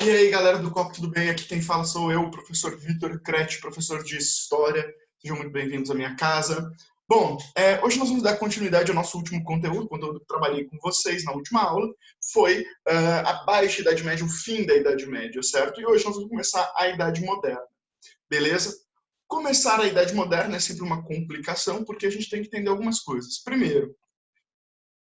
E aí, galera do Copo, tudo bem? Aqui quem fala sou eu, o professor Vitor Crete, professor de História. Sejam muito bem-vindos à minha casa. Bom, hoje nós vamos dar continuidade ao nosso último conteúdo, o conteúdo que eu trabalhei com vocês na última aula, foi a Baixa Idade Média, o fim da Idade Média, certo? E hoje nós vamos começar a Idade Moderna, beleza? Começar a Idade Moderna é sempre uma complicação, porque a gente tem que entender algumas coisas. Primeiro,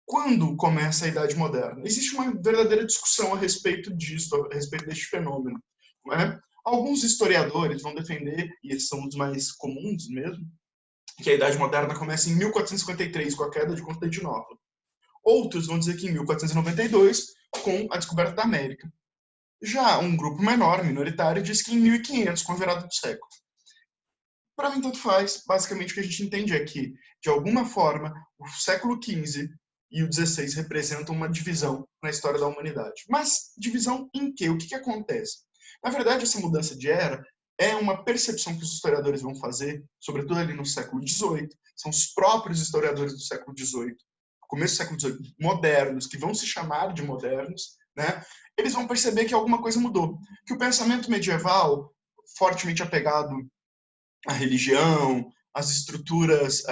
quando começa a Idade Moderna? Existe uma verdadeira discussão a respeito disso, a respeito deste fenômeno. Não é? Alguns historiadores vão defender, e esses são os mais comuns mesmo, que a Idade Moderna começa em 1453, com a queda de Constantinopla. Outros vão dizer que em 1492, com a descoberta da América. Já um grupo menor, minoritário, diz que em 1500, com a virada do século. Para mim, tanto faz. Basicamente, o que a gente entende é que, de alguma forma, o século XV e o XVI representam uma divisão na história da humanidade. Mas divisão em quê? O que acontece? Na verdade, essa mudança de era é uma percepção que os historiadores vão fazer, sobretudo ali no século XVIII. São os próprios historiadores do século XVIII, começo do século XVIII, modernos, que vão se chamar de modernos, né? Eles vão perceber que alguma coisa mudou. Que o pensamento medieval, fortemente apegado à religião, às estruturas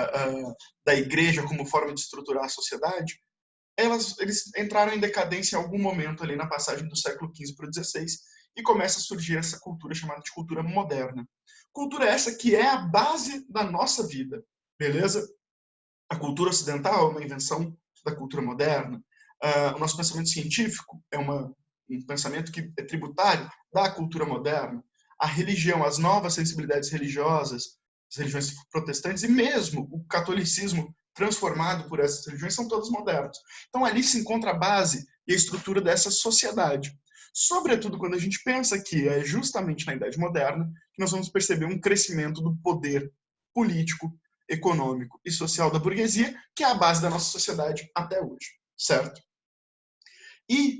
da igreja como forma de estruturar a sociedade, eles entraram em decadência em algum momento ali na passagem do século XV para o XVI e começa a surgir essa cultura chamada de cultura moderna. Cultura essa que é a base da nossa vida, beleza? A cultura ocidental é uma invenção da cultura moderna. O nosso pensamento científico é um pensamento que é tributário da cultura moderna. A religião, as novas sensibilidades religiosas, as religiões protestantes e mesmo o catolicismo transformado por essas religiões são todos modernos. Então ali se encontra a base e a estrutura dessa sociedade. Sobretudo quando a gente pensa que é justamente na Idade Moderna que nós vamos perceber um crescimento do poder político, econômico e social da burguesia, que é a base da nossa sociedade até hoje, certo? E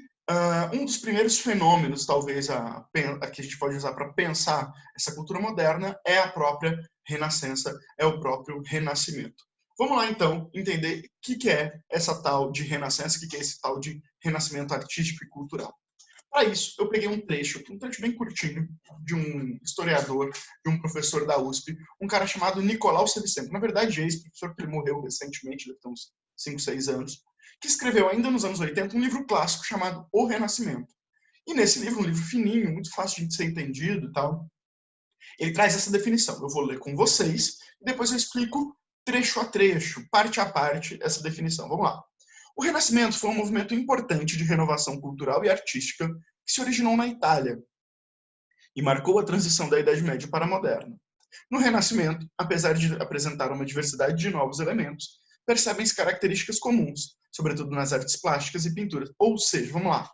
um dos primeiros fenômenos, talvez, que a gente pode usar para pensar essa cultura moderna é a própria Renascença, é o próprio Renascimento. Vamos lá, então, entender o que é essa tal de Renascença, o que é esse tal de Renascimento artístico e cultural. Para isso, eu peguei um trecho bem curtinho, de um historiador, de um professor da USP, um cara chamado Nicolau Sevicenko. Na verdade, é esse professor que ele morreu recentemente, deve ter uns 5, 6 anos, que escreveu ainda nos anos 80 um livro clássico chamado O Renascimento. E nesse livro, um livro fininho, muito fácil de ser entendido e tal, ele traz essa definição. Eu vou ler com vocês e depois eu explico trecho a trecho, parte a parte, essa definição. Vamos lá. O Renascimento foi um movimento importante de renovação cultural e artística que se originou na Itália e marcou a transição da Idade Média para a Moderna. No Renascimento, apesar de apresentar uma diversidade de novos elementos, percebem-se características comuns, sobretudo nas artes plásticas e pinturas. Ou seja, vamos lá,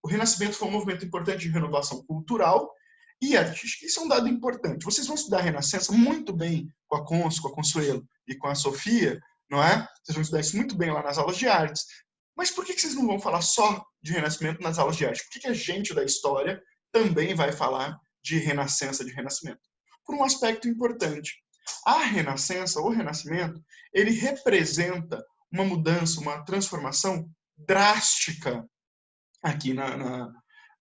o Renascimento foi um movimento importante de renovação cultural e artística. Isso é um dado importante. Vocês vão estudar a Renascença muito bem com a Consu, com a Consuelo e com a Sofia, não é? Vocês vão estudar isso muito bem lá nas aulas de artes. Mas por que vocês não vão falar só de Renascimento nas aulas de arte? Por que a gente da história também vai falar de Renascença, de Renascimento? Por um aspecto importante. A Renascença, ou Renascimento, ele representa uma mudança, uma transformação drástica aqui na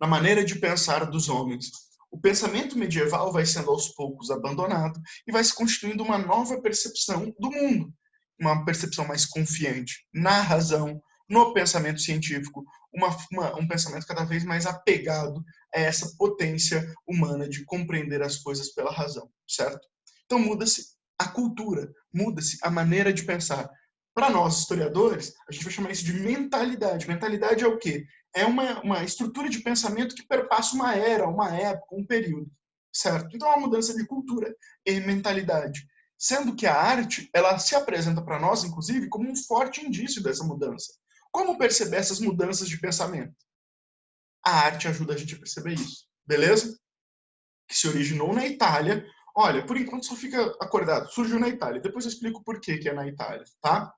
maneira de pensar dos homens. O pensamento medieval vai sendo aos poucos abandonado e vai se constituindo uma nova percepção do mundo, uma percepção mais confiante na razão, no pensamento científico, um pensamento cada vez mais apegado a essa potência humana de compreender as coisas pela razão, certo? Então muda-se a cultura, muda-se a maneira de pensar. Para nós, historiadores, a gente vai chamar isso de mentalidade. Mentalidade é o quê? É uma estrutura de pensamento que perpassa uma era, uma época, um período, certo? Então é uma mudança de cultura e mentalidade. Sendo que a arte, ela se apresenta para nós, inclusive, como um forte indício dessa mudança. Como perceber essas mudanças de pensamento? A arte ajuda a gente a perceber isso, beleza? Que se originou na Itália. Olha, por enquanto só fica acordado. Surgiu na Itália. Depois eu explico por que é na Itália, tá?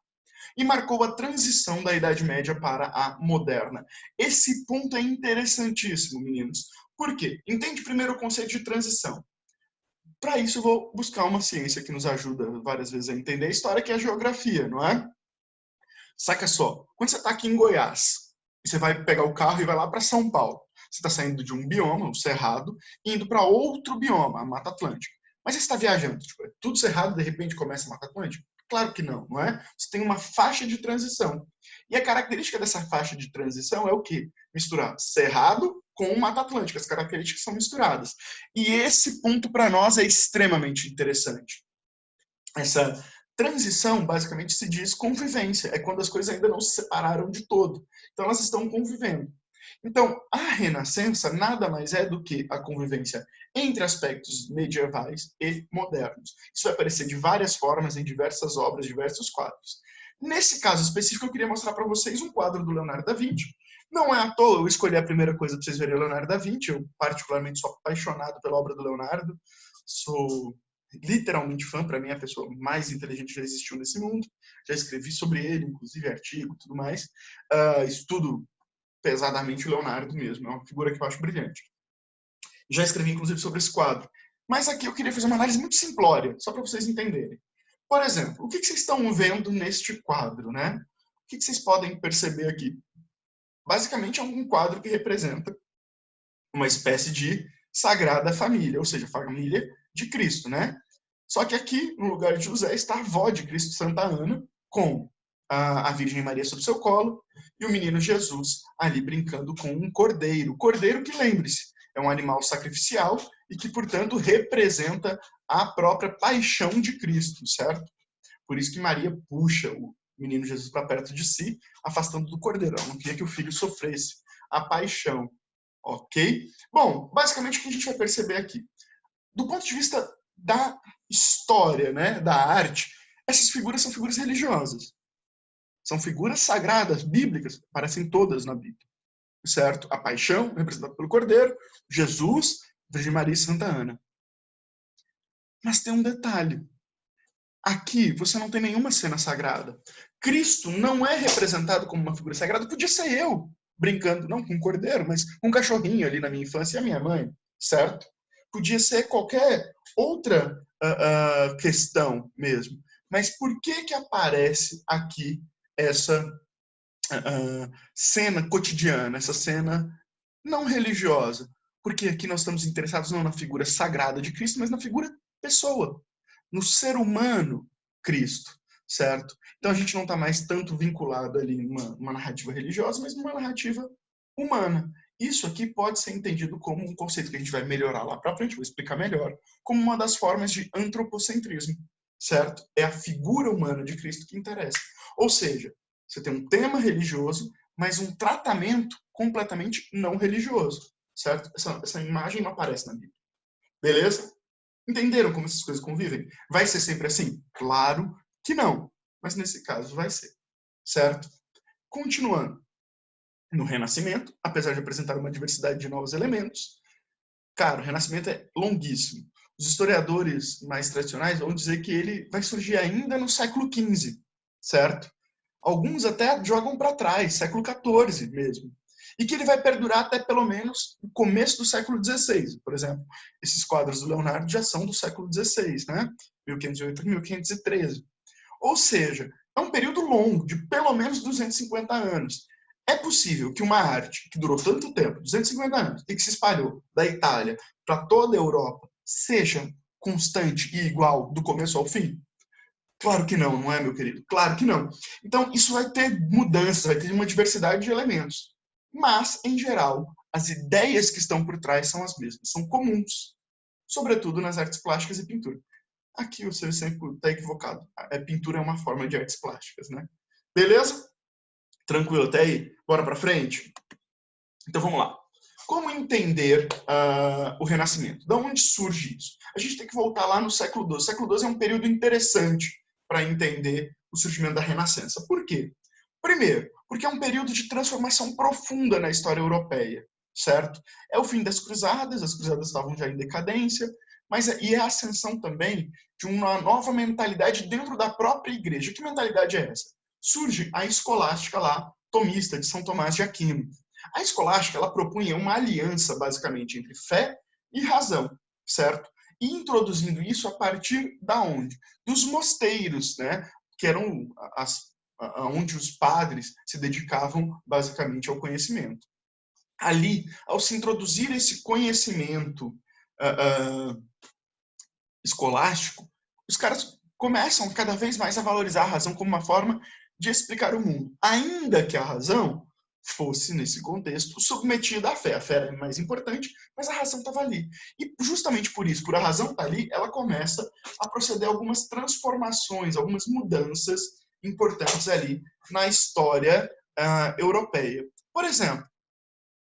E marcou a transição da Idade Média para a moderna. Esse ponto é interessantíssimo, meninos. Por quê? Entende primeiro o conceito de transição. Para isso, eu vou buscar uma ciência que nos ajuda várias vezes a entender a história, que é a geografia, não é? Saca só, quando você está aqui em Goiás, e você vai pegar o carro e vai lá para São Paulo, Você está saindo de um bioma, o Cerrado, indo para outro bioma, a Mata Atlântica. Mas você está viajando, tipo, é tudo Cerrado, de repente começa a Mata Atlântica? Claro que não, não é? Você tem uma faixa de transição. E a característica dessa faixa de transição é o quê? Misturar Cerrado com Mata Atlântica. As características são misturadas. E esse ponto, para nós, é extremamente interessante. Essa transição, basicamente, se diz convivência. É quando as coisas ainda não se separaram de todo. Então, elas estão convivendo. Então, a Renascença nada mais é do que a convivência entre aspectos medievais e modernos. Isso vai aparecer de várias formas, em diversas obras, diversos quadros. Nesse caso específico, eu queria mostrar para vocês um quadro do Leonardo da Vinci. Não é à toa eu escolhi a primeira coisa para vocês verem Leonardo da Vinci. Eu, particularmente, sou apaixonado pela obra do Leonardo. Sou literalmente fã, para mim é a pessoa mais inteligente que já existiu nesse mundo. Já escrevi sobre ele, inclusive artigo e tudo mais. Estudo pesadamente o Leonardo mesmo, é uma figura que eu acho brilhante. Já escrevi, inclusive, sobre esse quadro. Mas aqui eu queria fazer uma análise muito simplória, só para vocês entenderem. Por exemplo, o que vocês estão vendo neste quadro, né? O que vocês podem perceber aqui? Basicamente é um quadro que representa uma espécie de Sagrada Família, ou seja, família de Cristo, né? Só que aqui, no lugar de José, está a avó de Cristo, Santa Ana, com a Virgem Maria sob seu colo e o menino Jesus ali brincando com um cordeiro. Cordeiro que, lembre-se, é um animal sacrificial e que, portanto, representa a própria paixão de Cristo, certo? Por isso que Maria puxa o menino Jesus para perto de si, afastando do cordeiro. Ela não queria que o filho sofresse a paixão. Ok? Bom, basicamente o que a gente vai perceber aqui? Do ponto de vista da história, né, da arte, essas figuras são figuras religiosas. São figuras sagradas, bíblicas, aparecem todas na Bíblia. Certo? A paixão, representada pelo Cordeiro, Jesus, Virgem Maria e Santa Ana. Mas tem um detalhe. Aqui você não tem nenhuma cena sagrada. Cristo não é representado como uma figura sagrada. Podia ser eu, brincando, não com um cordeiro, mas com um cachorrinho ali na minha infância e a minha mãe, certo? Podia ser qualquer outra questão mesmo. Mas por que aparece aqui essa cena cotidiana, essa cena não religiosa? Porque aqui nós estamos interessados não na figura sagrada de Cristo, mas na figura pessoa, no ser humano Cristo, certo? Então a gente não está mais tanto vinculado ali numa narrativa religiosa, mas numa narrativa humana. Isso aqui pode ser entendido como um conceito que a gente vai melhorar lá para frente, vou explicar melhor, como uma das formas de antropocentrismo, certo? É a figura humana de Cristo que interessa. Ou seja, você tem um tema religioso, mas um tratamento completamente não religioso, certo? Essa imagem não aparece na Bíblia. Beleza? Entenderam como essas coisas convivem? Vai ser sempre assim? Claro que não. Mas nesse caso vai ser. Certo? Continuando. No Renascimento, apesar de apresentar uma diversidade de novos elementos, cara, o Renascimento é longuíssimo. Os historiadores mais tradicionais vão dizer que ele vai surgir ainda no século XV, certo? Alguns até jogam para trás, século XIV mesmo. E que ele vai perdurar até pelo menos o começo do século XVI. Por exemplo, esses quadros do Leonardo já são do século XVI, né? 1508 a 1513. Ou seja, é um período longo, de pelo menos 250 anos. É possível que uma arte que durou tanto tempo, 250 anos, e que se espalhou da Itália para toda a Europa, seja constante e igual do começo ao fim? Claro que não é, meu querido? Claro que não. Então, isso vai ter mudanças, vai ter uma diversidade de elementos. Mas, em geral, as ideias que estão por trás são as mesmas, são comuns, sobretudo nas artes plásticas e pintura. Aqui o seu sempre está equivocado. A pintura é uma forma de artes plásticas, né? Beleza? Tranquilo até aí? Bora para frente? Então vamos lá. Como entender o Renascimento? De onde surge isso? A gente tem que voltar lá no século XII. O século XII é um período interessante para entender o surgimento da Renascença. Por quê? Primeiro, porque é um período de transformação profunda na história europeia, certo? É o fim das cruzadas, as cruzadas estavam já em decadência, e é a ascensão também de uma nova mentalidade dentro da própria igreja. Que mentalidade é essa? Surge a escolástica lá, tomista, de São Tomás de Aquino. A escolástica, ela propunha uma aliança, basicamente, entre fé e razão, certo? E introduzindo isso a partir da onde? Dos mosteiros, né? Que eram onde os padres se dedicavam, basicamente, ao conhecimento. ali, ao se introduzir esse conhecimento escolástico, os caras começam cada vez mais a valorizar a razão como uma forma de explicar o mundo. Ainda que a razão fosse, nesse contexto, submetida à fé. A fé era mais importante, mas a razão estava ali. E justamente por isso, por a razão estar ali, ela começa a proceder a algumas transformações, algumas mudanças importantes ali na história europeia. Por exemplo,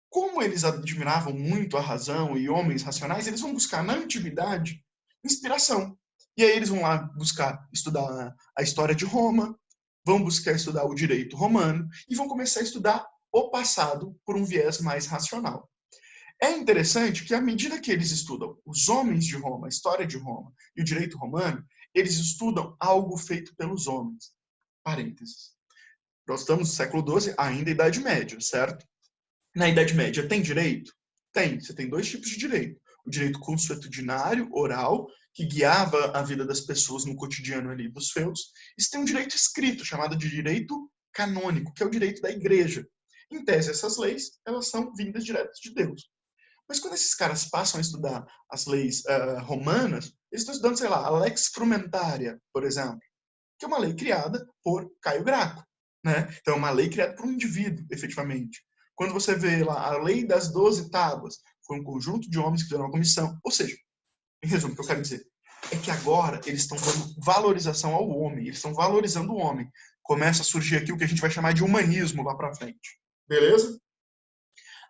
como eles admiravam muito a razão e homens racionais, eles vão buscar na antiguidade inspiração. E aí eles vão lá buscar estudar a história de Roma, vão buscar estudar o direito romano e vão começar a estudar o passado por um viés mais racional. É interessante que, à medida que eles estudam os homens de Roma, a história de Roma e o direito romano, eles estudam algo feito pelos homens. Parênteses. Nós estamos no século XII, ainda Idade Média, certo? Na Idade Média, tem direito? Tem. Você tem dois tipos de direito. O direito consuetudinário, oral, que guiava a vida das pessoas no cotidiano ali dos feudos. E você tem um direito escrito, chamado de direito canônico, que é o direito da igreja. Em tese, essas leis, elas são vindas diretas de Deus. Mas quando esses caras passam a estudar as leis romanas, eles estão estudando, sei lá, a Lex Frumentaria, por exemplo, que é uma lei criada por Caio Graco. Né? Então, é uma lei criada por um indivíduo, efetivamente. Quando você vê lá a lei das 12 tábuas, foi um conjunto de homens que fizeram uma comissão. Ou seja, em resumo, o que eu quero dizer é que agora eles estão dando valorização ao homem, eles estão valorizando o homem. Começa a surgir aqui o que a gente vai chamar de humanismo lá para frente. Beleza?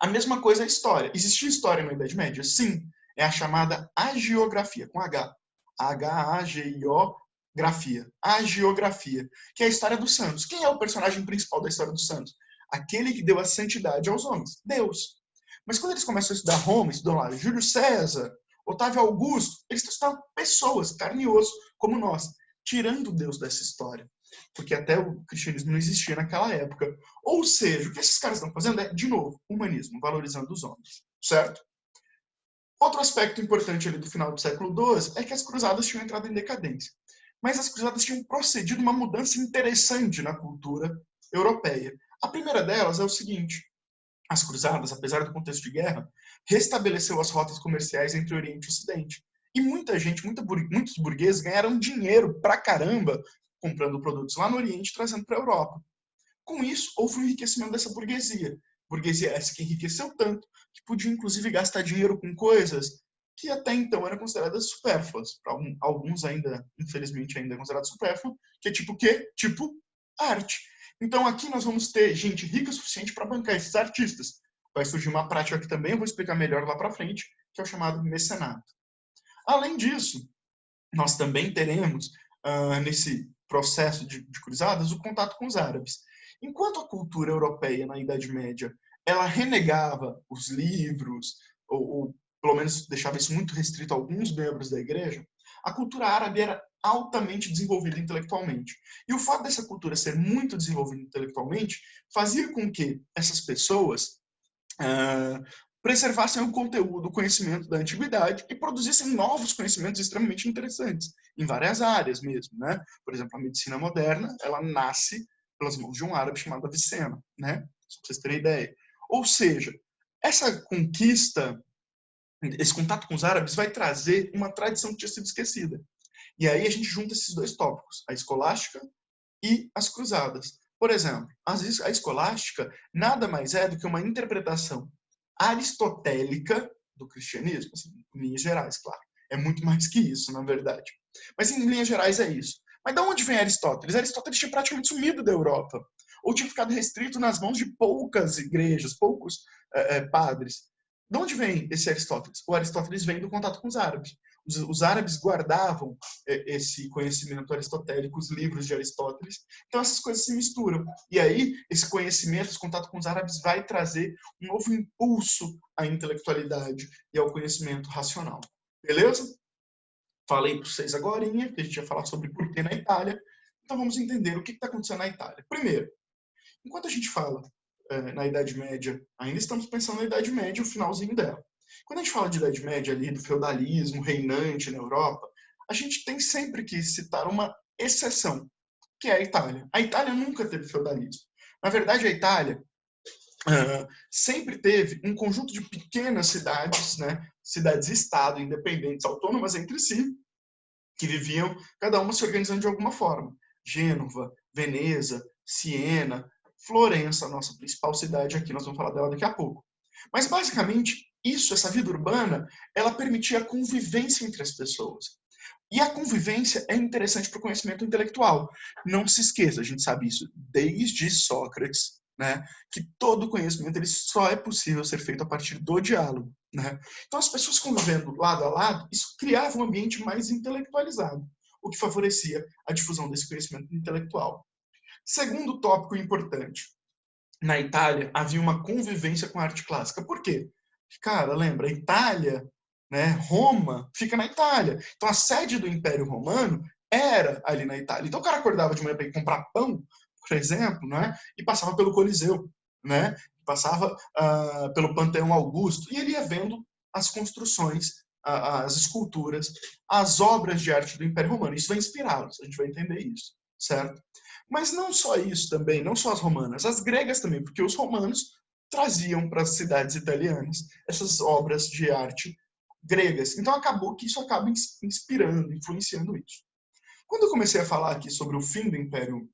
A mesma coisa é a história. Existia história na Idade Média? Sim. É a chamada hagiografia, com H. H-A-G-I-O, grafia. Hagiografia, que é a história dos santos. Quem é o personagem principal da história dos santos? Aquele que deu a santidade aos homens, Deus. Mas quando eles começam a estudar Roma, estudam lá Júlio César, Otávio Augusto, eles estão pessoas, carne e osso, como nós, tirando Deus dessa história. Porque até o cristianismo não existia naquela época. Ou seja, o que esses caras estão fazendo é, de novo, humanismo, valorizando os homens, certo? Outro aspecto importante ali do final do século XII é que as cruzadas tinham entrado em decadência. Mas as cruzadas tinham procedido uma mudança interessante na cultura europeia. A primeira delas é o seguinte: as cruzadas, apesar do contexto de guerra, restabeleceu as rotas comerciais entre Oriente e Ocidente. E muita gente, muitos burgueses ganharam dinheiro pra caramba comprando produtos lá no Oriente e trazendo para a Europa. Com isso, houve um enriquecimento dessa burguesia. Burguesia essa que enriqueceu tanto que podia, inclusive, gastar dinheiro com coisas que até então eram consideradas supérfluas. Para alguns ainda, infelizmente, ainda é considerado supérfluo, que é tipo o quê? Tipo arte. Então aqui nós vamos ter gente rica o suficiente para bancar esses artistas. Vai surgir uma prática que também eu vou explicar melhor lá para frente, que é o chamado mecenato. Além disso, nós também teremos, nesse processo de cruzadas, o contato com os árabes. Enquanto a cultura europeia, na Idade Média, ela renegava os livros, ou pelo menos deixava isso muito restrito a alguns membros da igreja, a cultura árabe era altamente desenvolvida intelectualmente. E o fato dessa cultura ser muito desenvolvida intelectualmente fazia com que essas pessoas preservassem o conteúdo, o conhecimento da antiguidade e produzissem novos conhecimentos extremamente interessantes, em várias áreas mesmo, né? Por exemplo, a medicina moderna, ela nasce pelas mãos de um árabe chamado Avicena, né? Só para vocês terem ideia. Ou seja, essa conquista, esse contato com os árabes vai trazer uma tradição que tinha sido esquecida. E aí a gente junta esses dois tópicos, a escolástica e as cruzadas. Por exemplo, a escolástica nada mais é do que uma interpretação aristotélica do cristianismo, assim, em linhas gerais, claro. É muito mais que isso, na verdade. Mas em linhas gerais é isso. Mas de onde vem Aristóteles? Aristóteles tinha praticamente sumido da Europa. Ou tinha ficado restrito nas mãos de poucas igrejas, poucos padres. De onde vem esse Aristóteles? O Aristóteles vem do contato com os árabes. Os árabes guardavam esse conhecimento aristotélico, os livros de Aristóteles. Então essas coisas se misturam. E aí esse conhecimento, esse contato com os árabes vai trazer um novo impulso à intelectualidade e ao conhecimento racional. Beleza? Falei para vocês agora que a gente ia falar sobre por que na Itália. Então vamos entender o que está acontecendo na Itália. Primeiro, enquanto a gente fala na Idade Média, ainda estamos pensando na Idade Média, o finalzinho dela. Quando a gente fala de Idade Média ali, do feudalismo reinante na Europa, a gente tem sempre que citar uma exceção, que é a Itália. A Itália nunca teve feudalismo. Na verdade, a Itália sempre teve um conjunto de pequenas cidades, né, cidades-estado, independentes, autônomas entre si, que viviam, cada uma se organizando de alguma forma. Gênova, Veneza, Siena, Florença, nossa principal cidade aqui, nós vamos falar dela daqui a pouco. Mas, basicamente, essa vida urbana, ela permitia a convivência entre as pessoas. E a convivência é interessante para o conhecimento intelectual. Não se esqueça, a gente sabe isso desde Sócrates, né, que todo conhecimento ele só é possível ser feito a partir do diálogo. Né? Então, as pessoas convivendo lado a lado, isso criava um ambiente mais intelectualizado, o que favorecia a difusão desse conhecimento intelectual. Segundo tópico importante, na Itália havia uma convivência com a arte clássica. Por quê? Cara, lembra, a Itália, né, Roma, fica na Itália. Então a sede do Império Romano era ali na Itália. Então o cara acordava de manhã para ir comprar pão, por exemplo, né, e passava pelo Coliseu, né, passava pelo Panteão Augusto, e ele ia vendo as construções, as esculturas, as obras de arte do Império Romano. Isso vai inspirá-los, a gente vai entender isso, certo? Mas não só isso também, não só as romanas, as gregas também, porque os romanos traziam para as cidades italianas essas obras de arte gregas. Então acabou que isso acaba inspirando, influenciando isso. Quando eu comecei a falar aqui sobre o fim do Império,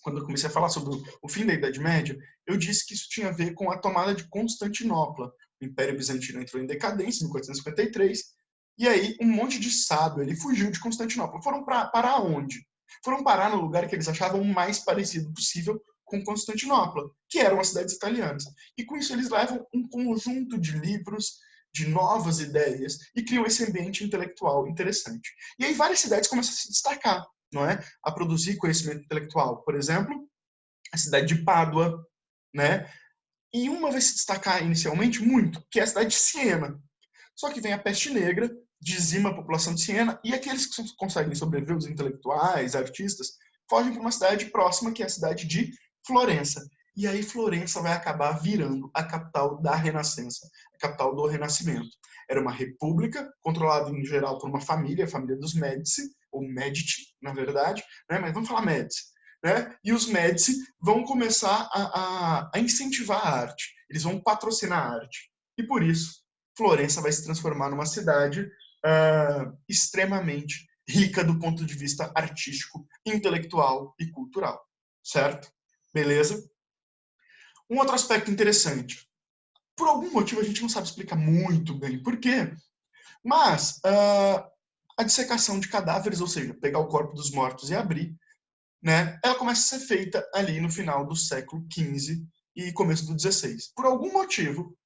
quando eu comecei a falar sobre o fim da Idade Média, eu disse que isso tinha a ver com a tomada de Constantinopla. O Império Bizantino entrou em decadência em 1453, e aí um monte de sábio ele fugiu de Constantinopla. Foram parar onde? Foram parar no lugar que eles achavam mais parecido possível com Constantinopla, que eram as cidades italianas. E com isso eles levam um conjunto de livros, de novas ideias, e criam esse ambiente intelectual interessante. E aí várias cidades começam a se destacar, não é? A produzir conhecimento intelectual. Por exemplo, a cidade de Pádua, né? E uma vai se destacar inicialmente muito, que é a cidade de Siena. Só que vem a peste negra, dizima a população de Siena, e aqueles que conseguem sobreviver, os intelectuais, artistas, fogem para uma cidade próxima, que é a cidade de Florença. E aí Florença vai acabar virando a capital da Renascença, a capital do Renascimento. Era uma república, controlada em geral por uma família, a família dos Médici, ou Medici, na verdade, né? Mas vamos falar Médici. Né? E os Médici vão começar a incentivar a arte, eles vão patrocinar a arte. E por isso, Florença vai se transformar numa cidade extremamente rica do ponto de vista artístico, intelectual e cultural. Certo? Beleza? Um outro aspecto interessante. Por algum motivo a gente não sabe explicar muito bem por quê, mas a dissecação de cadáveres, ou seja, pegar o corpo dos mortos e abrir, né, ela começa a ser feita ali no final do século XV e começo do XVI. Por algum motivo,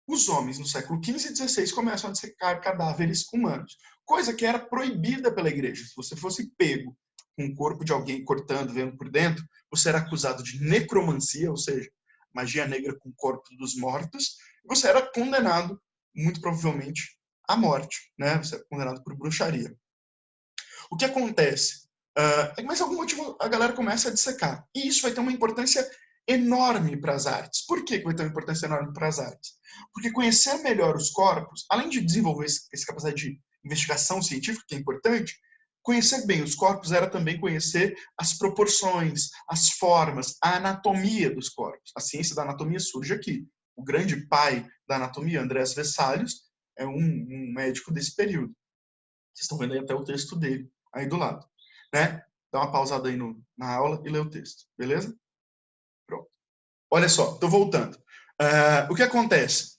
os homens no século XV e XVI começam a dissecar cadáveres humanos, coisa que era proibida pela igreja. Se você fosse pego com o corpo de alguém cortando, vendo por dentro, você era acusado de necromancia, ou seja, magia negra com o corpo dos mortos, e você era condenado, muito provavelmente, à morte, né? Você era condenado por bruxaria. O que acontece? Mas algum motivo a galera começa a dissecar. E isso vai ter uma importância enorme para as artes. Por que vai ter uma importância enorme para as artes? Porque conhecer melhor os corpos, além de desenvolver essa capacidade de investigação científica, que é importante, conhecer bem os corpos era também conhecer as proporções, as formas, a anatomia dos corpos. A ciência da anatomia surge aqui. O grande pai da anatomia, Andrés Vesalius, é um médico desse período. Vocês estão vendo aí até o texto dele aí do lado, né? Dá uma pausada aí na aula e lê o texto, beleza? Pronto. Olha só, estou voltando. O que acontece?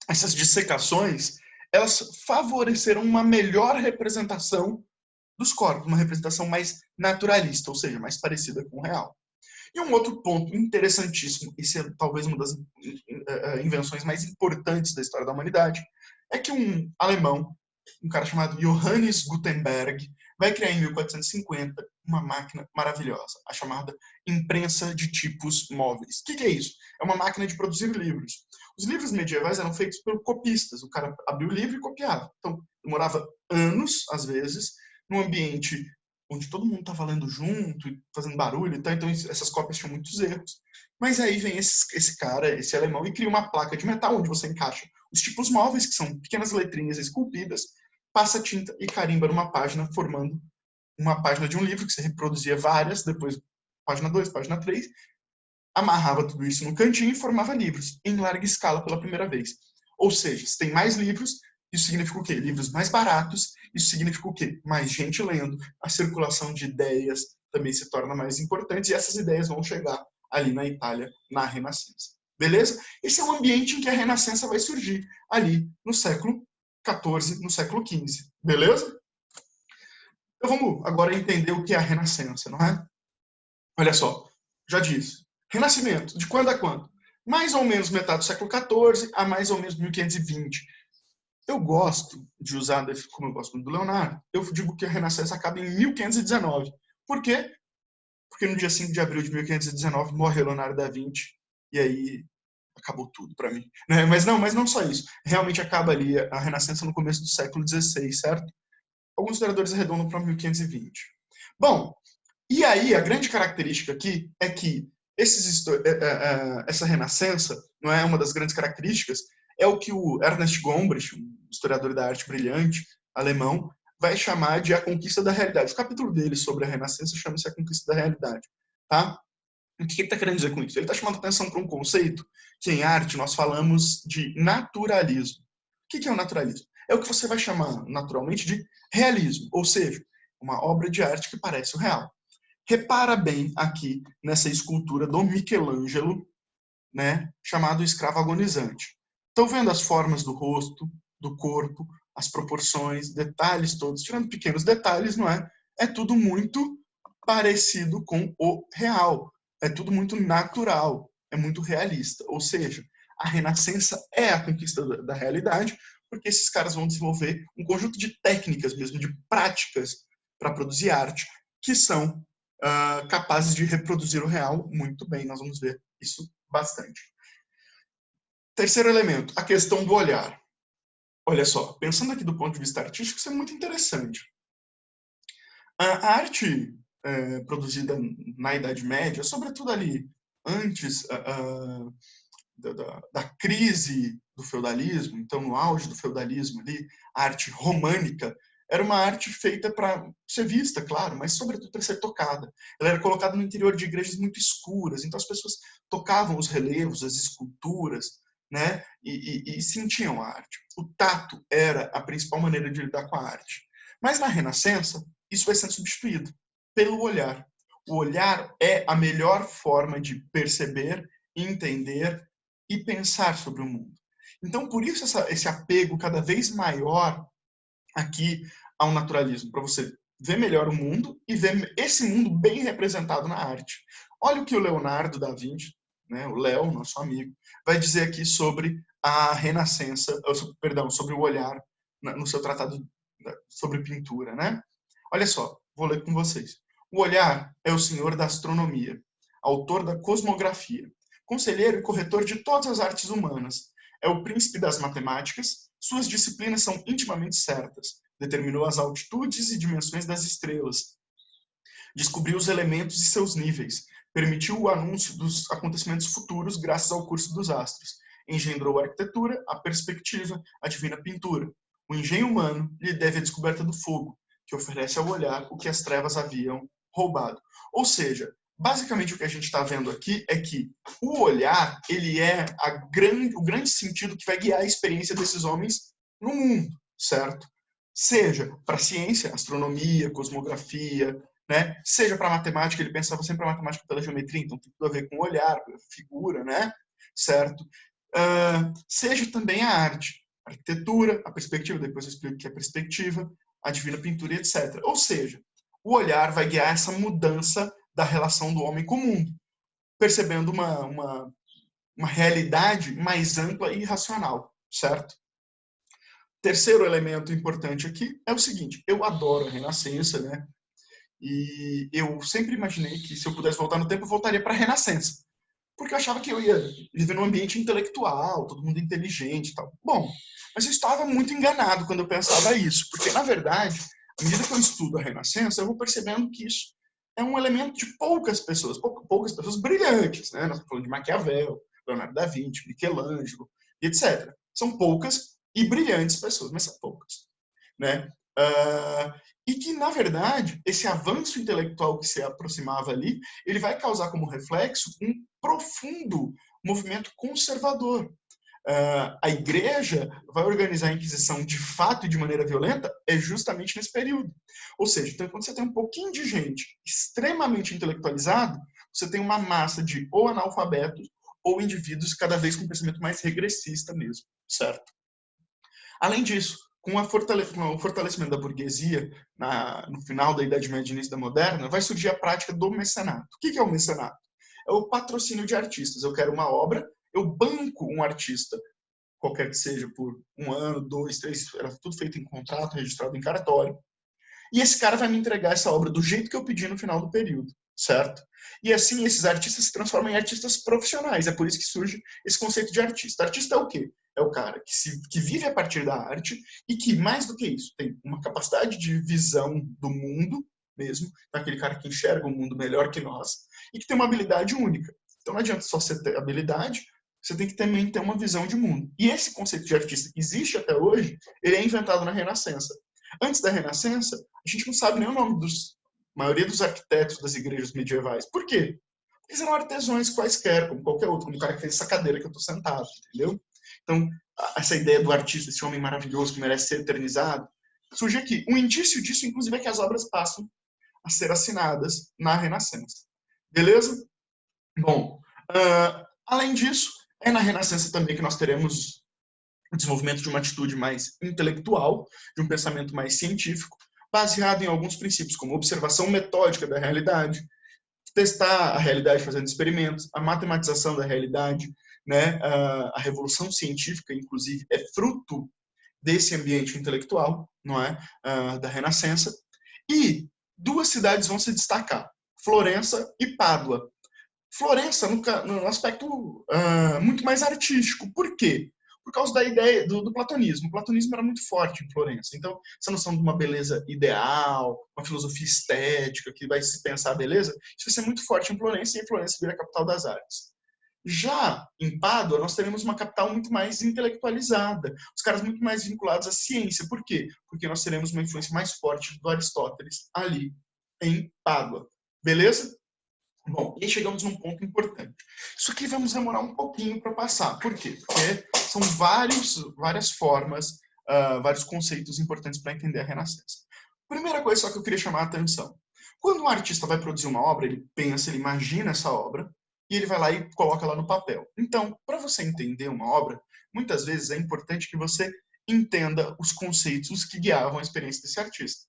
Essas dissecações, elas favoreceram uma melhor representação dos corpos, uma representação mais naturalista, ou seja, mais parecida com o real. E um outro ponto interessantíssimo, e é talvez uma das invenções mais importantes da história da humanidade, é que um alemão, um cara chamado Johannes Gutenberg, vai criar em 1450 uma máquina maravilhosa, a chamada imprensa de tipos móveis. O que é isso? É uma máquina de produzir livros. Os livros medievais eram feitos por copistas. O cara abria o livro e copiava. Então, demorava anos, às vezes, num ambiente onde todo mundo estava lendo junto e fazendo barulho e tal, então essas cópias tinham muitos erros. Mas aí vem esse cara, esse alemão, e cria uma placa de metal onde você encaixa os tipos móveis, que são pequenas letrinhas esculpidas, passa tinta e carimba numa página, formando uma página de um livro que você reproduzia várias, depois página 2, página 3, amarrava tudo isso no cantinho e formava livros, em larga escala pela primeira vez. Ou seja, se tem mais livros, isso significa o quê? Livros mais baratos, isso significa o quê? Mais gente lendo, a circulação de ideias também se torna mais importante, e essas ideias vão chegar ali na Itália, na Renascença. Beleza? Esse é o ambiente em que a Renascença vai surgir, ali no século XIV, no século XV. Beleza? Então vamos agora entender o que é a Renascença, não é? Olha só, já disse. Renascimento, de quando a quando? Mais ou menos metade do século XIV a mais ou menos 1520. Eu gosto de usar, como eu gosto muito do Leonardo, eu digo que a Renascença acaba em 1519. Por quê? Porque no dia 5 de abril de 1519 morre Leonardo da Vinci, e aí acabou tudo para mim. Né? Mas não só isso. Realmente acaba ali a Renascença no começo do século XVI, certo? Alguns historiadores arredondam para 1520. Bom, e aí a grande característica aqui é que essa Renascença, não é uma das grandes características, é o que o Ernest Gombrich, um historiador da arte brilhante alemão, vai chamar de a conquista da realidade. O capítulo dele sobre a Renascença chama-se a conquista da realidade. Tá? O que ele está querendo dizer com isso? Ele está chamando atenção para um conceito que em arte nós falamos de naturalismo. O que é o naturalismo? É o que você vai chamar naturalmente de realismo, ou seja, uma obra de arte que parece o real. Repara bem aqui nessa escultura do Michelangelo, né, chamado Escravo Agonizante. Estão vendo as formas do rosto, do corpo, as proporções, detalhes todos, tirando pequenos detalhes, não é? É tudo muito parecido com o real. É tudo muito natural, é muito realista. Ou seja, a Renascença é a conquista da realidade, porque esses caras vão desenvolver um conjunto de técnicas mesmo, de práticas para produzir arte, que são capazes de reproduzir o real muito bem. Nós vamos ver isso bastante. Terceiro elemento, a questão do olhar. Olha só, pensando aqui do ponto de vista artístico, isso é muito interessante. A arte produzida na Idade Média, sobretudo ali antes da crise do feudalismo, então no auge do feudalismo ali, a arte românica era uma arte feita para ser vista, claro, mas sobretudo para ser tocada. Ela era colocada no interior de igrejas muito escuras, então as pessoas tocavam os relevos, as esculturas, né, e sentiam a arte. O tato era a principal maneira de lidar com a arte. Mas na Renascença, isso vai sendo substituído pelo olhar. O olhar é a melhor forma de perceber, entender e pensar sobre o mundo. Então, por isso esse apego cada vez maior aqui ao naturalismo, para você ver melhor o mundo e ver esse mundo bem representado na arte. Olha o que o Leonardo da Vinci, né, o Léo, nosso amigo, vai dizer aqui sobre a Renascença, perdão, sobre o olhar no seu tratado sobre pintura, né? Olha só, vou ler com vocês. O olhar é o senhor da astronomia, autor da cosmografia, conselheiro e corretor de todas as artes humanas. É o príncipe das matemáticas, suas disciplinas são intimamente certas. Determinou as altitudes e dimensões das estrelas. Descobriu os elementos e seus níveis. Permitiu o anúncio dos acontecimentos futuros graças ao curso dos astros. Engendrou a arquitetura, a perspectiva, a divina pintura. O engenho humano lhe deve a descoberta do fogo, que oferece ao olhar o que as trevas haviam roubado. Ou seja, basicamente o que a gente está vendo aqui é que o olhar ele é o grande sentido que vai guiar a experiência desses homens no mundo, certo? Seja para ciência, astronomia, cosmografia, né? Seja para matemática, ele pensava sempre a matemática pela geometria, então tem tudo a ver com o olhar, figura, né? Certo? Seja também a arte, a arquitetura, a perspectiva, depois eu explico o que é perspectiva, a divina pintura, etc. Ou seja, o olhar vai guiar essa mudança da relação do homem com o mundo, percebendo uma realidade mais ampla e racional, certo? Terceiro elemento importante aqui é o seguinte, eu adoro a Renascença, né? E eu sempre imaginei que se eu pudesse voltar no tempo, eu voltaria para a Renascença. Porque eu achava que eu ia viver num ambiente intelectual, todo mundo inteligente e tal. Bom, mas eu estava muito enganado quando eu pensava isso, porque, na verdade, à medida que eu estudo a Renascença, eu vou percebendo que isso é um elemento de poucas pessoas brilhantes, né? Nós estamos falando de Maquiavel, Leonardo da Vinci, Michelangelo, etc. São poucas e brilhantes pessoas, mas são poucas, né? E que, na verdade, esse avanço intelectual que se aproximava ali, ele vai causar como reflexo um profundo movimento conservador. A igreja vai organizar a Inquisição de fato e de maneira violenta justamente nesse período. Ou seja, então, quando você tem um pouquinho de gente extremamente intelectualizado, você tem uma massa de ou analfabetos ou indivíduos cada vez com um pensamento mais regressista mesmo, certo? Além disso, com o fortalecimento da burguesia no final da Idade Média e início da Moderna, vai surgir a prática do mecenato. O que é o mecenato? É o patrocínio de artistas. Eu quero uma obra, eu banco um artista, qualquer que seja, por 1 ano, 2, 3, era tudo feito em contrato, registrado em cartório. E esse cara vai me entregar essa obra do jeito que eu pedi no final do período, certo? E assim, esses artistas se transformam em artistas profissionais. É por isso que surge esse conceito de artista. Artista é o quê? É o cara que vive a partir da arte e que, mais do que isso, tem uma capacidade de visão do mundo mesmo, aquele cara que enxerga o mundo melhor que nós, e que tem uma habilidade única. Então não adianta só você ter habilidade, você tem que também ter uma visão de mundo. E esse conceito de artista que existe até hoje, ele é inventado na Renascença. Antes da Renascença, a gente não sabe nem o nome dos maioria dos arquitetos das igrejas medievais. Por quê? Porque eles eram artesãos quaisquer, como qualquer outro, como o cara que fez essa cadeira que eu estou sentado, entendeu? Então, essa ideia do artista, esse homem maravilhoso que merece ser eternizado, surge aqui. Um indício disso, inclusive, é que as obras passam a ser assinadas na Renascença. Beleza? Bom, além disso, é na Renascença também que nós teremos o desenvolvimento de uma atitude mais intelectual, de um pensamento mais científico, baseado em alguns princípios, como observação metódica da realidade, testar a realidade fazendo experimentos, a matematização da realidade, né? A revolução científica, inclusive, é fruto desse ambiente intelectual, não é? Da Renascença. E 2 cidades vão se destacar, Florença e Pádua. Florença no aspecto muito mais artístico. Por quê? Por causa da ideia do platonismo. O platonismo era muito forte em Florença. Então, essa noção de uma beleza ideal, uma filosofia estética, que vai se pensar a beleza, isso vai ser muito forte em Florença, e Florença vira a capital das artes. Já em Pádua, nós teremos uma capital muito mais intelectualizada, os caras muito mais vinculados à ciência. Por quê? Porque nós teremos uma influência mais forte do Aristóteles ali em Pádua. Beleza? Bom, e aí chegamos num ponto importante. Isso aqui vamos demorar um pouquinho para passar. Por quê? Porque são várias formas, vários conceitos importantes para entender a Renascença. Primeira coisa só que eu queria chamar a atenção. Quando um artista vai produzir uma obra, ele pensa, ele imagina essa obra, e ele vai lá e coloca ela no papel. Então, para você entender uma obra, muitas vezes é importante que você entenda os conceitos que guiavam a experiência desse artista.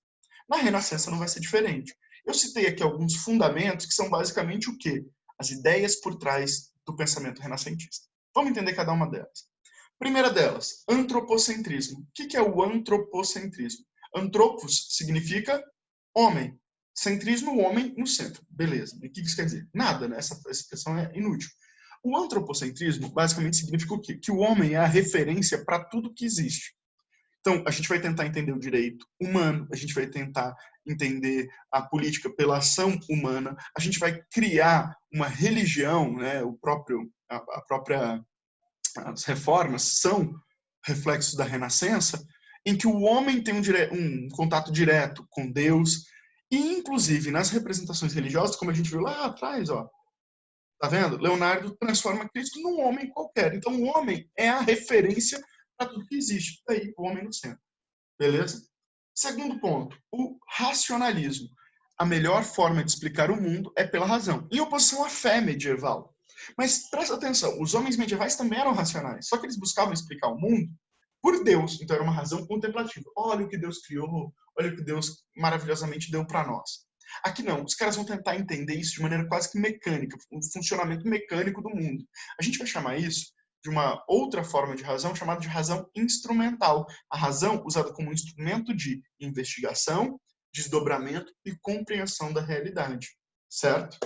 Na Renascença não vai ser diferente. Eu citei aqui alguns fundamentos que são basicamente o quê? As ideias por trás do pensamento renascentista. Vamos entender cada uma delas. Primeira delas, antropocentrismo. O que é o antropocentrismo? Antropos significa homem. Centrismo, o homem no centro. Beleza. E o que isso quer dizer? Nada, né? Essa expressão é inútil. O antropocentrismo basicamente significa o quê? Que o homem é a referência para tudo que existe. Então, a gente vai tentar entender o direito humano, a gente vai tentar entender a política pela ação humana, a gente vai criar uma religião, né, as reformas são reflexos da Renascença, em que o homem tem um contato direto com Deus, e inclusive nas representações religiosas, como a gente viu lá atrás, ó, tá vendo? Leonardo transforma Cristo num homem qualquer. Então, o homem é a referência para tudo que existe. Daí, o homem no centro. Beleza? Segundo ponto, o racionalismo. A melhor forma de explicar o mundo é pela razão, em oposição à fé medieval. Mas presta atenção, os homens medievais também eram racionais, só que eles buscavam explicar o mundo por Deus, então era uma razão contemplativa. Olha o que Deus criou, olha o que Deus maravilhosamente deu para nós. Aqui não, os caras vão tentar entender isso de maneira quase que mecânica, o funcionamento mecânico do mundo. A gente vai chamar isso de uma outra forma de razão, chamada de razão instrumental. A razão usada como instrumento de investigação, desdobramento e compreensão da realidade. Certo?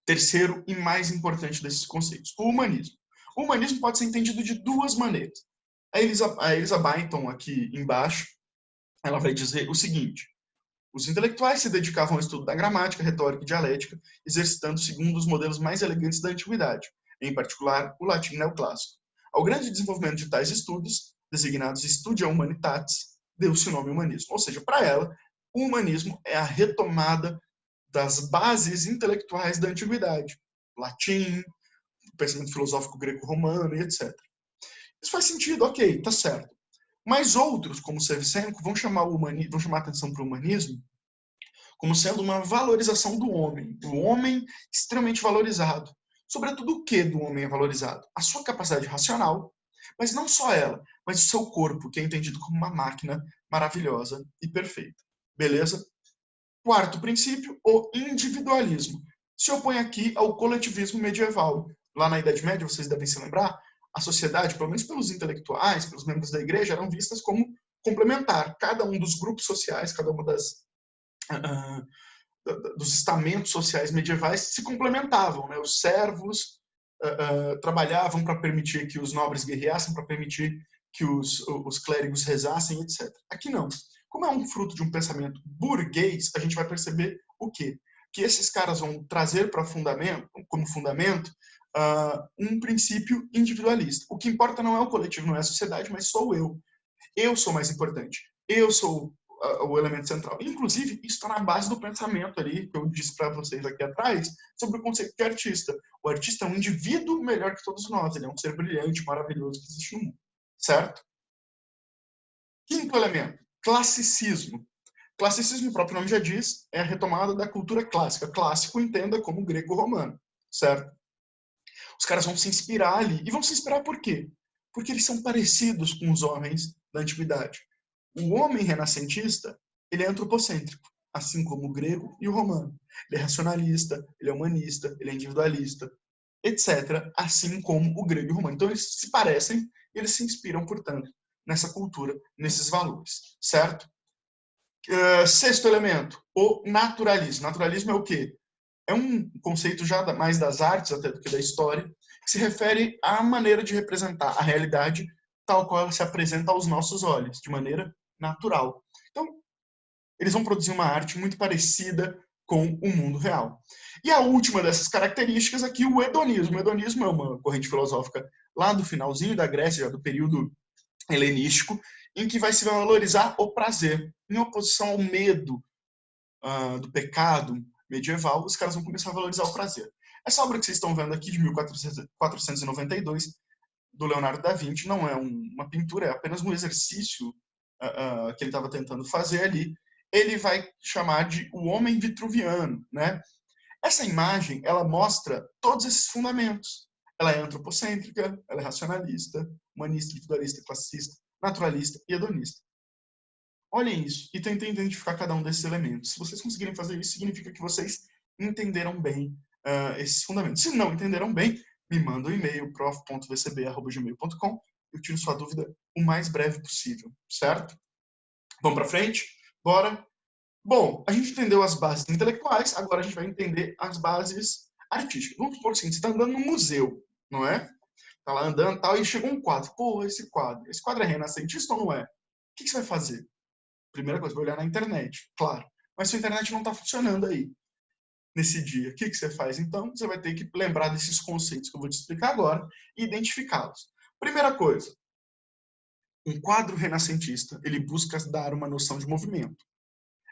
Terceiro e mais importante desses conceitos, o humanismo. O humanismo pode ser entendido de 2 maneiras. A Elisa Byton, aqui embaixo, ela vai dizer o seguinte: os intelectuais se dedicavam ao estudo da gramática, retórica e dialética, exercitando segundo os modelos mais elegantes da antiguidade, em particular o latim neoclássico. Ao grande desenvolvimento de tais estudos, designados Studia Humanitatis, deu-se o nome humanismo. Ou seja, para ela, o humanismo é a retomada das bases intelectuais da antiguidade. latim, o pensamento filosófico greco-romano e etc. Isso faz sentido, ok, tá certo. Mas outros, como Shevchenko, vão chamar a atenção para o humanismo como sendo uma valorização do homem extremamente valorizado. Sobretudo o que do homem é valorizado? A sua capacidade racional, mas não só ela, mas o seu corpo, que é entendido como uma máquina maravilhosa e perfeita. Beleza? Quarto princípio, o individualismo. Se opõe aqui ao coletivismo medieval. Lá na Idade Média, vocês devem se lembrar, a sociedade, pelo menos pelos intelectuais, pelos membros da igreja, eram vistas como complementar. Cada um dos grupos sociais, cada uma dos estamentos sociais medievais se complementavam. Né? Os servos trabalhavam para permitir que os nobres guerreassem, para permitir que os clérigos rezassem, etc. Aqui não. Como é um fruto de um pensamento burguês, a gente vai perceber o quê? Que esses caras vão trazer como fundamento um princípio individualista. O que importa não é o coletivo, não é a sociedade, mas sou eu. Eu sou mais importante. Eu sou o elemento central. Inclusive, isso está na base do pensamento ali, que eu disse para vocês aqui atrás, sobre o conceito de artista. O artista é um indivíduo melhor que todos nós. Ele é um ser brilhante, maravilhoso que existe no mundo. Certo? Quinto elemento, classicismo. Classicismo, o próprio nome já diz, é a retomada da cultura clássica. Clássico entenda como greco-romano. Certo? Os caras vão se inspirar ali. E vão se inspirar por quê? Porque eles são parecidos com os homens da antiguidade. O homem renascentista, ele é antropocêntrico, assim como o grego e o romano. Ele é racionalista, ele é humanista, ele é individualista, etc., assim como o grego e o romano. Então, eles se parecem e eles se inspiram, portanto, nessa cultura, nesses valores, certo? Sexto elemento, o naturalismo. Naturalismo é o quê? É um conceito já mais das artes até do que da história, que se refere à maneira de representar a realidade tal qual ela se apresenta aos nossos olhos, de maneira natural. Então, eles vão produzir uma arte muito parecida com o mundo real. E a última dessas características aqui, o hedonismo. O hedonismo é uma corrente filosófica lá do finalzinho da Grécia, já do período helenístico, em que vai se valorizar o prazer, em oposição ao medo do pecado medieval, os caras vão começar a valorizar o prazer. Essa obra que vocês estão vendo aqui, de 1492, do Leonardo da Vinci, não é uma pintura, é apenas um exercício que ele estava tentando fazer ali. Ele vai chamar de o homem vitruviano, né? Essa imagem, ela mostra todos esses fundamentos. Ela é antropocêntrica, ela é racionalista, humanista, individualista, classicista, naturalista e hedonista. Olhem isso e tentem identificar cada um desses elementos. Se vocês conseguirem fazer isso, significa que vocês entenderam bem esses fundamentos. Se não entenderam bem, me manda um e-mail, prof.vcb@gmail.com. Eu tiro sua dúvida o mais breve possível, certo? Vamos para frente? Bora? Bom, a gente entendeu as bases intelectuais, agora a gente vai entender as bases artísticas. Vamos supor o seguinte, você está andando no museu, não é? Está lá andando e tal, e chegou um quadro. Pô, esse quadro é renascentista ou não é? O que você vai fazer? Primeira coisa, vai olhar na internet, claro. Mas se a internet não está funcionando aí, nesse dia, o que você faz? Então, você vai ter que lembrar desses conceitos que eu vou te explicar agora e identificá-los. Primeira coisa, um quadro renascentista, ele busca dar uma noção de movimento.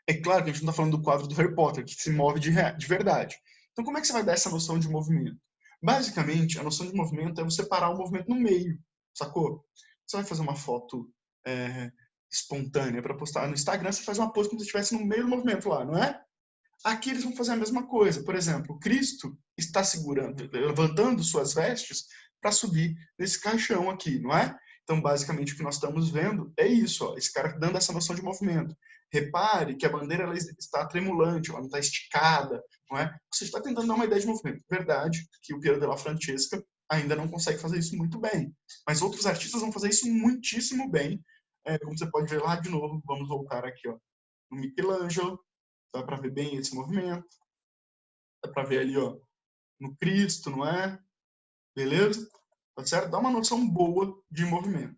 É claro que a gente não está falando do quadro do Harry Potter, que se move de verdade. Então, como é que você vai dar essa noção de movimento? Basicamente, a noção de movimento é você parar o movimento no meio, sacou? Você vai fazer uma foto espontânea para postar no Instagram, você faz uma pose como se estivesse no meio do movimento lá, não é? Aqui eles vão fazer a mesma coisa. Por exemplo, Cristo está levantando suas vestes para subir nesse caixão aqui, não é? Então, basicamente, o que nós estamos vendo é isso, ó, esse cara dando essa noção de movimento. Repare que a bandeira ela está tremulante, ela não está esticada, não é? Você está tentando dar uma ideia de movimento. Verdade que o Piero della Francesca ainda não consegue fazer isso muito bem, mas outros artistas vão fazer isso muitíssimo bem. Como você pode ver lá de novo, vamos voltar aqui, ó, no Michelangelo, dá para ver bem esse movimento, dá para ver ali, ó, no Cristo, não é? Beleza? Tá certo? Dá uma noção boa de movimento.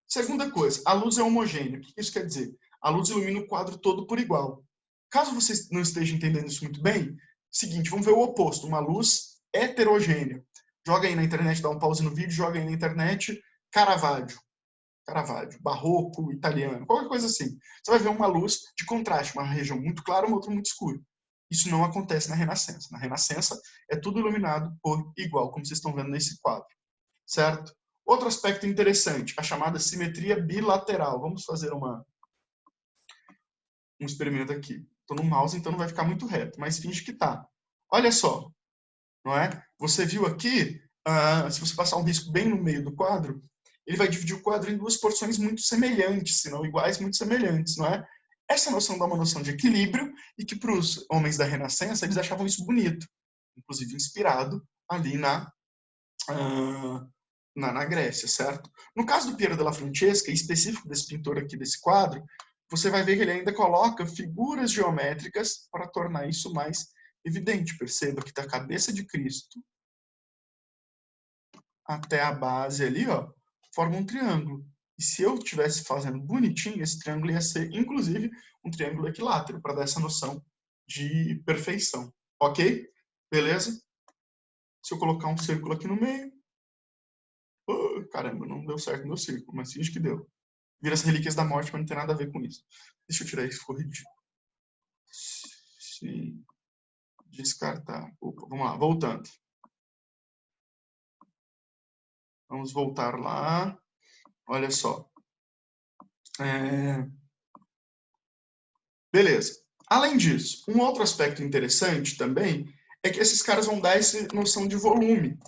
Segunda coisa, a luz é homogênea. O que isso quer dizer? A luz ilumina o quadro todo por igual. Caso você não esteja entendendo isso muito bem, seguinte, vamos ver o oposto, uma luz heterogênea. Joga aí na internet, dá um pause no vídeo, joga aí na internet, Caravaggio, barroco, italiano, qualquer coisa assim. Você vai ver uma luz de contraste, uma região muito clara, uma outra muito escura. Isso não acontece na Renascença. Na Renascença é tudo iluminado por igual, como vocês estão vendo nesse quadro, certo? Outro aspecto interessante, a chamada simetria bilateral. Vamos fazer um experimento aqui. Estou no mouse, então não vai ficar muito reto, mas finge que tá. Olha só, não é? Você viu aqui, se você passar um risco bem no meio do quadro, ele vai dividir o quadro em duas porções muito semelhantes, se não iguais, muito semelhantes, não é? Essa noção dá uma noção de equilíbrio e que para os homens da Renascença eles achavam isso bonito, inclusive inspirado ali na Grécia, certo? No caso do Piero della Francesca, específico desse pintor aqui desse quadro, você vai ver que ele ainda coloca figuras geométricas para tornar isso mais evidente. Perceba que da cabeça de Cristo até a base ali, ó, forma um triângulo. E se eu estivesse fazendo bonitinho, esse triângulo ia ser, inclusive, um triângulo equilátero, para dar essa noção de perfeição. Ok? Beleza? Se eu colocar um círculo aqui no meio... Oh, caramba, não deu certo no meu círculo, mas finge que deu. Vira as relíquias da morte, mas não tem nada a ver com isso. Deixa eu tirar isso, ficou ridículo. Se descartar. Opa, vamos lá, voltando. Vamos voltar lá. Olha só. Beleza. Além disso, um outro aspecto interessante também é que esses caras vão dar essa noção de volume.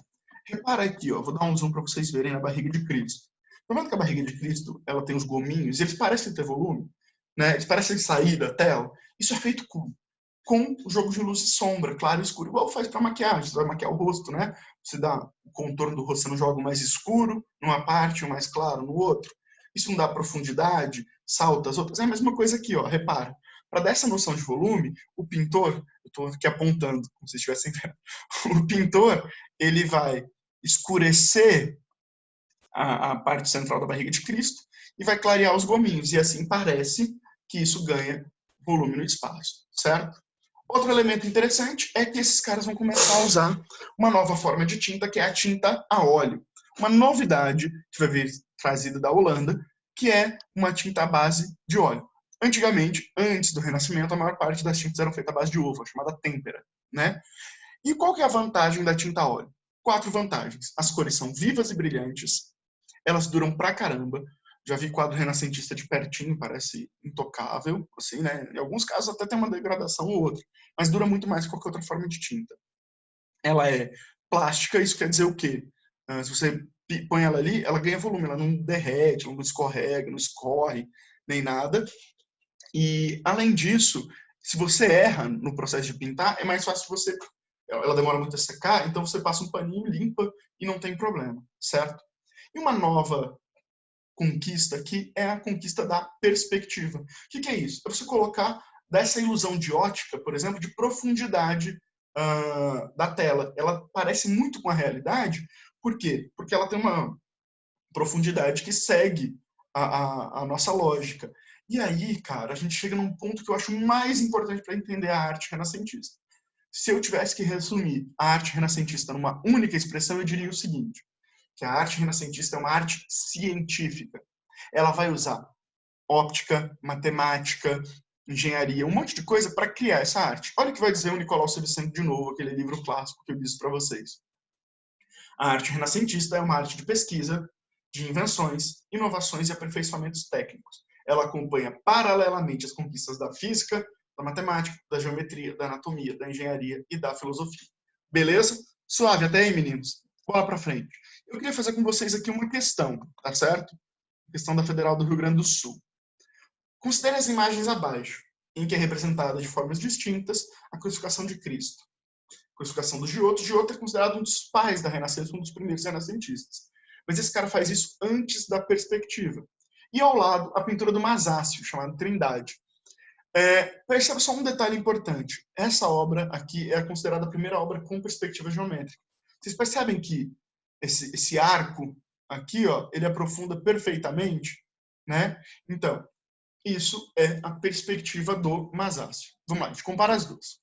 Repara aqui, ó, vou dar um zoom para vocês verem a barriga de Cristo. Tá vendo que a barriga de Cristo ela tem os gominhos? Eles parecem ter volume, né? Eles parecem sair da tela. Isso é feito com o jogo de luz e sombra, claro e escuro, igual faz para maquiagem. Você vai maquiar o rosto, né? Você dá o contorno do rosto, você não joga o mais escuro numa parte, o mais claro no outro. Isso não dá profundidade, salta as outras. É a mesma coisa aqui, ó, repara. Para dar essa noção de volume, o pintor, eu estou aqui apontando, como se estivessem vendo, o pintor, ele vai escurecer a parte central da barriga de Cristo e vai clarear os gominhos. E assim parece que isso ganha volume no espaço, certo? Outro elemento interessante é que esses caras vão começar a usar uma nova forma de tinta, que é a tinta a óleo. Uma novidade que vai vir trazida da Holanda, que é uma tinta à base de óleo. Antigamente, antes do Renascimento, a maior parte das tintas eram feitas à base de uva, chamada têmpera, né? E qual que é a vantagem da tinta a óleo? 4 vantagens. As cores são vivas e brilhantes, elas duram pra caramba. Já vi quadro renascentista de pertinho, parece intocável, assim, né? Em alguns casos até tem uma degradação ou outra, mas dura muito mais que qualquer outra forma de tinta. Ela é plástica, isso quer dizer o quê? Se você põe ela ali, ela ganha volume, ela não derrete, ela não escorrega, não escorre, nem nada. E, além disso, se você erra no processo de pintar, é mais fácil você... Ela demora muito a secar, então você passa um paninho, limpa e não tem problema, certo? E uma nova conquista aqui é a conquista da perspectiva. O que é isso? É você colocar dessa ilusão de ótica, por exemplo, de profundidade da tela. Ela parece muito com a realidade. Por quê? Porque ela tem uma profundidade que segue a nossa lógica. E aí, cara, a gente chega num ponto que eu acho mais importante para entender a arte renascentista. Se eu tivesse que resumir a arte renascentista numa única expressão, eu diria o seguinte: que a arte renascentista é uma arte científica. Ela vai usar óptica, matemática, engenharia, um monte de coisa para criar essa arte. Olha o que vai dizer o Nicolau Savicento de novo, aquele livro clássico que eu disse para vocês. A arte renascentista é uma arte de pesquisa, de invenções, inovações e aperfeiçoamentos técnicos. Ela acompanha paralelamente as conquistas da física, da matemática, da geometria, da anatomia, da engenharia e da filosofia. Beleza? Suave até aí, meninos? Bola para frente. Eu queria fazer com vocês aqui uma questão, tá certo? Questão da Federal do Rio Grande do Sul. Considere as imagens abaixo, em que é representada de formas distintas a crucificação de Cristo. A crucificação do Giotto. Giotto é considerado um dos pais da Renascença, um dos primeiros renascentistas. Mas esse cara faz isso antes da perspectiva. E ao lado, a pintura do Masácio, chamada Trindade. Perceba só um detalhe importante. Essa obra aqui é considerada a primeira obra com perspectiva geométrica. Vocês percebem que esse arco aqui, ó, ele aprofunda perfeitamente, né? Então, isso é a perspectiva do Masácio. Vamos lá, a gente compara as duas.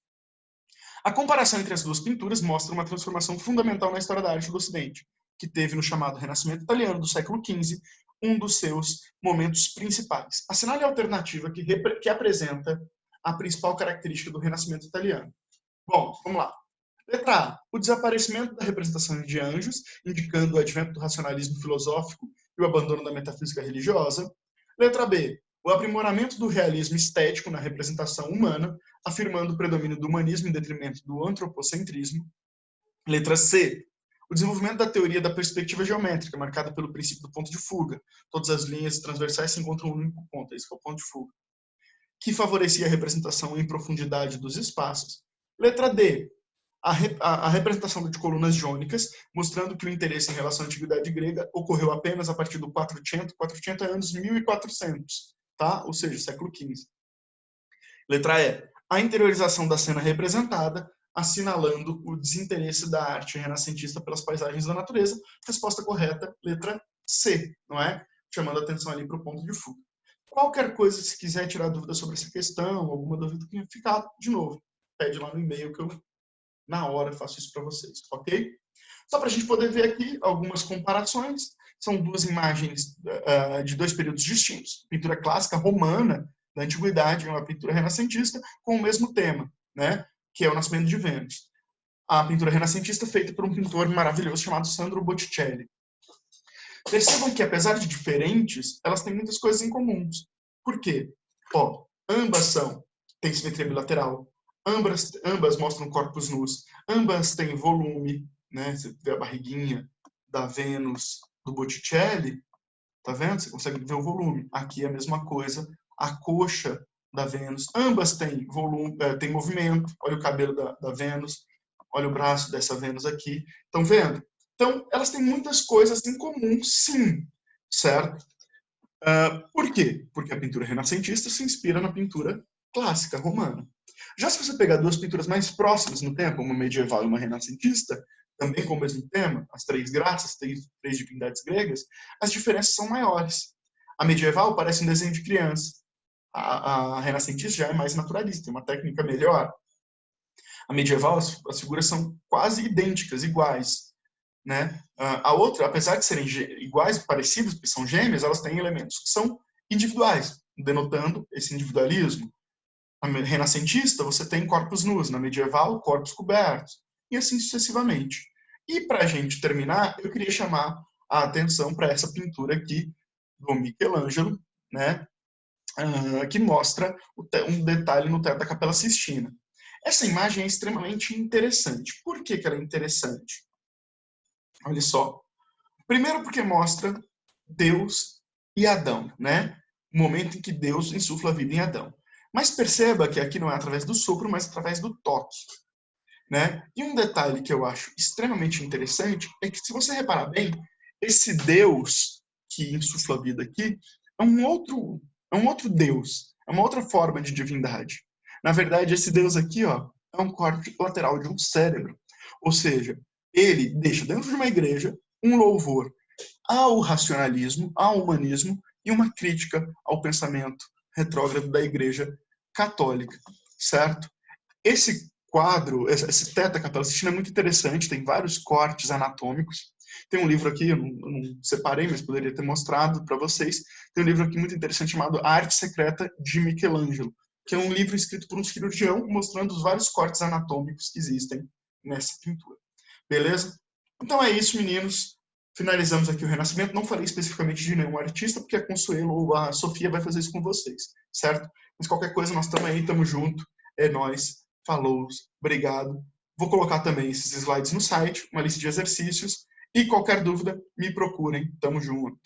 A comparação entre as duas pinturas mostra uma transformação fundamental na história da arte do Ocidente, que teve no chamado Renascimento Italiano do século XV um dos seus momentos principais. Assinale a alternativa que apresenta a principal característica do Renascimento italiano. Bom, vamos lá. Letra A, o desaparecimento da representação de anjos, indicando o advento do racionalismo filosófico e o abandono da metafísica religiosa. Letra B, o aprimoramento do realismo estético na representação humana, afirmando o predomínio do humanismo em detrimento do antropocentrismo. Letra C, o desenvolvimento da teoria da perspectiva geométrica, marcada pelo princípio do ponto de fuga. Todas as linhas transversais se encontram em um único ponto, esse é o ponto de fuga, que favorecia a representação em profundidade dos espaços. Letra D, a representação de colunas jônicas, mostrando que o interesse em relação à antiguidade grega ocorreu apenas a partir do 400 anos 1400, tá? Ou seja, século XV. Letra E, a interiorização da cena representada, assinalando o desinteresse da arte renascentista pelas paisagens da natureza. Resposta correta, letra C, não é? Chamando a atenção ali para o ponto de fuga. Qualquer coisa, se quiser tirar dúvida sobre essa questão, alguma dúvida que tenha ficado, de novo, pede lá no e-mail que eu, na hora, faço isso para vocês, ok? Só para a gente poder ver aqui algumas comparações. São duas imagens de dois períodos distintos. Pintura clássica romana da antiguidade e uma pintura renascentista com o mesmo tema, né? Que é o Nascimento de Vênus. A pintura renascentista feita por um pintor maravilhoso chamado Sandro Botticelli. Percebam que, apesar de diferentes, elas têm muitas coisas em comuns. Por quê? Ó, ambas têm simetria bilateral, ambas mostram corpos nus, ambas têm volume, né? Você vê a barriguinha da Vênus do Botticelli, tá vendo? Você consegue ver o volume. Aqui é a mesma coisa, a coxa da Vênus. Ambas têm volume, têm movimento. Olha o cabelo da Vênus, olha o braço dessa Vênus aqui. Estão vendo? Então, elas têm muitas coisas em comum, sim, certo? Por quê? Porque a pintura renascentista se inspira na pintura clássica romana. Já se você pegar duas pinturas mais próximas no tempo, uma medieval e uma renascentista, também com o mesmo tema, as três graças, três divindades gregas, as diferenças são maiores. A medieval parece um desenho de criança. A renascentista já é mais naturalista, tem uma técnica melhor. A medieval, as figuras são quase idênticas, iguais, né? A outra, apesar de serem iguais, parecidas, porque são gêmeas, elas têm elementos que são individuais, denotando esse individualismo. Na renascentista, você tem corpos nus, na medieval, corpos cobertos, e assim sucessivamente. E para a gente terminar, eu queria chamar a atenção para essa pintura aqui do Michelangelo, né? Que mostra um detalhe no teto da Capela Sistina. Essa imagem é extremamente interessante. Por que ela é interessante? Olha só. Primeiro porque mostra Deus e Adão, né? O momento em que Deus insufla a vida em Adão. Mas perceba que aqui não é através do sopro, mas através do toque, né? E um detalhe que eu acho extremamente interessante é que, se você reparar bem, esse Deus que insufla a vida aqui é um outro Deus, é uma outra forma de divindade. Na verdade, esse Deus aqui, ó, é um corte lateral de um cérebro. Ou seja, ele deixa dentro de uma igreja um louvor ao racionalismo, ao humanismo e uma crítica ao pensamento retrógrado da Igreja Católica, certo? Esse quadro, esse teto da Capela Sistina é muito interessante, tem vários cortes anatômicos. Tem um livro aqui, eu não separei, mas poderia ter mostrado para vocês. Tem um livro aqui muito interessante chamado A Arte Secreta de Michelangelo, que é um livro escrito por um cirurgião mostrando os vários cortes anatômicos que existem nessa pintura. Beleza? Então é isso, meninos. Finalizamos aqui o Renascimento. Não falei especificamente de nenhum artista, porque a Consuelo ou a Sofia vai fazer isso com vocês, certo? Mas qualquer coisa, nós estamos aí, estamos junto. É nóis. Falou. Obrigado. Vou colocar também esses slides no site, uma lista de exercícios. E qualquer dúvida, me procurem. Tamo junto.